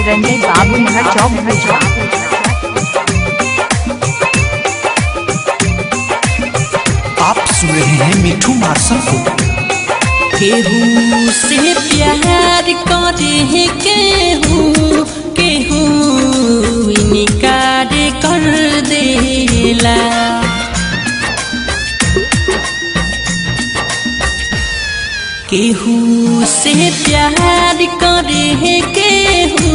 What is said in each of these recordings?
रंजय बाबू नगर चौक भेजो। आप सुन रहे हैं मिठू मार्शल को। केहू से प्यार करे केहू इनकार कर देला। केहू से प्यार करे केहू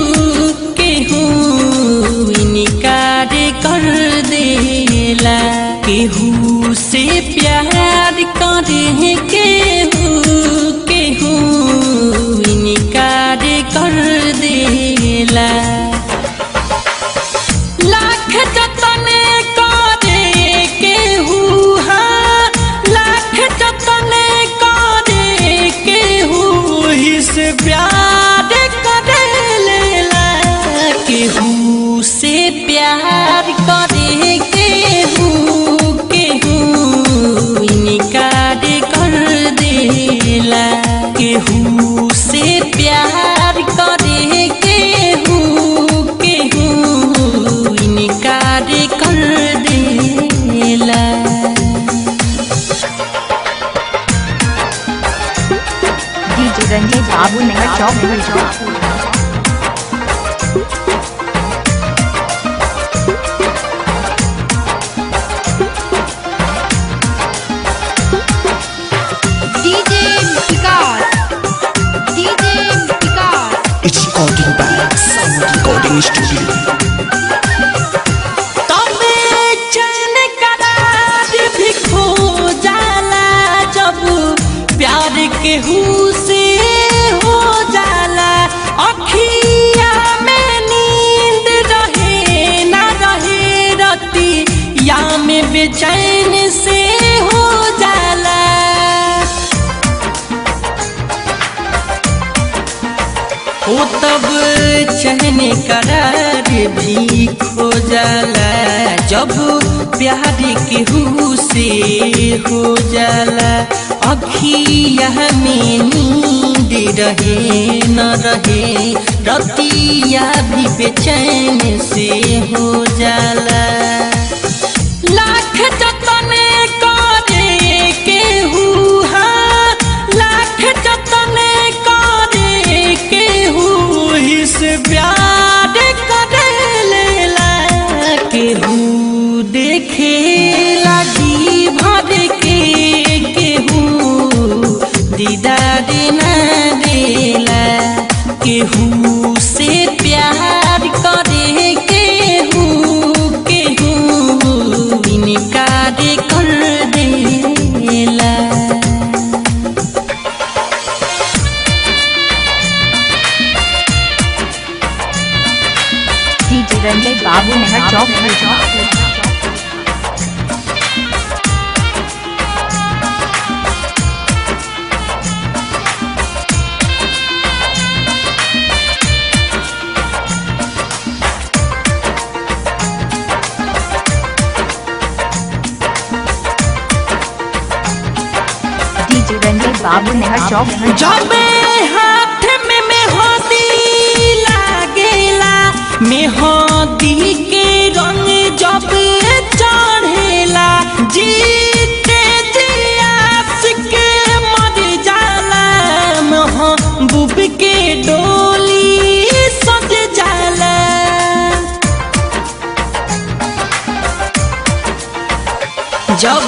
इनकार कर देला। केहू से प्यार करे केहू इनकार कर देला। लाख जतन करे केहू लाख जतन करे केहू से प्यार कर लेला। केहू से प्यार करे केहू इनकार कर देला। केहू से प्यार करे केहू इनकार कर देला। डीजे रंजय बाबू नगर चौक भेजो। It's recording by Sound Recording Studio। तबे चैन करार भी खो जाला जब प्यार केहू से हो जाला। अखिया में नींद रहे ना रहे रतिया में बेचैन से हो जाला। हो तब चैन करार भी खो जाला जब प्यार केहू से हो जाला। अखिया में नींद रहे न रहे रतिया भी बेचैन से हो जाला। लाख जतन करे केहू लाख जतन करे केहू से प्यार कर लेला। केहू देखेला जी भर के केहू दीदार न देला। केहू से प्यार करे केहू इनकार कर देला। डीजे रंजय बाबू नगर चौक भेजो। डीजे रंजय बाबू नगर चौक भेजो। जब हाथ में मेहंदी लागेला मेहंदी के रंग जब चढ़ेला। जीते आशिक मर जाला महबूब के डोली सज जाला। जब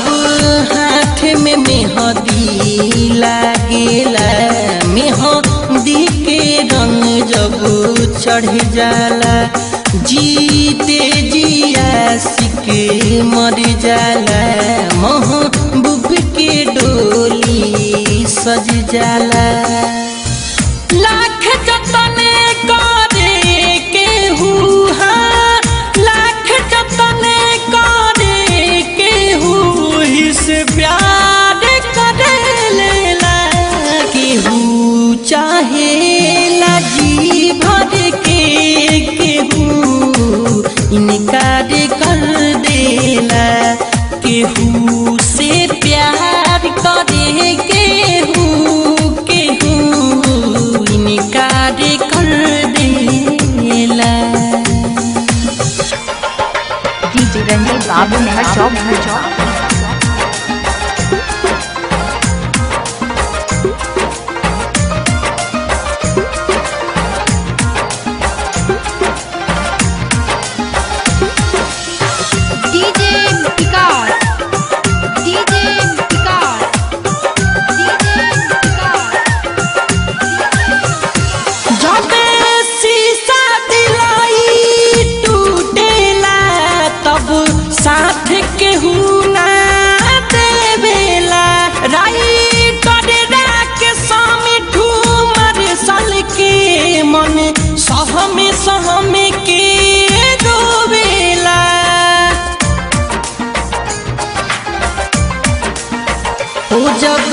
हाथ में मेहंदी लागेला मेहंदी के रंग जब चढ़ जाला। जीते आशिक मर जाला महबूब के डोली सज जाला। लाख जतन करे केहू लाख जतन करे केहू से प्यार कर लेला। केहू चाहे जी भर के केहू इनकार कर देला। केहू से प्यार करे केहू सहम के रोवेला। ओ जब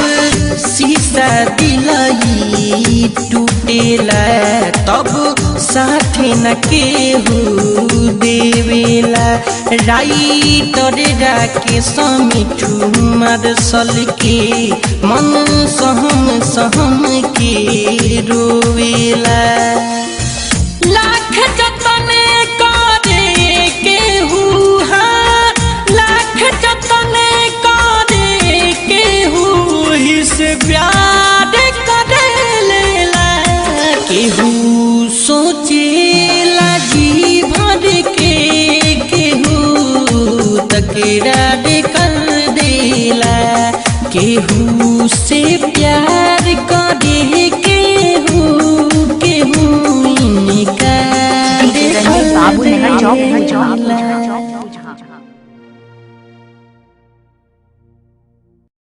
शीशा दिलाई टूटेला तब साथे न केहू देवेला। राइटर राके समिठू मार्शल के मन सहम सहम के रोवेला। लाख जतन करे केहू लाख जतन करे केहू से प्यार करे लेला। केहू सोचेला जी भर के केहू तकरार कर देला। केहू से प्यार करे केहू इनका डीजे रंजीत बाबू नगर चौक।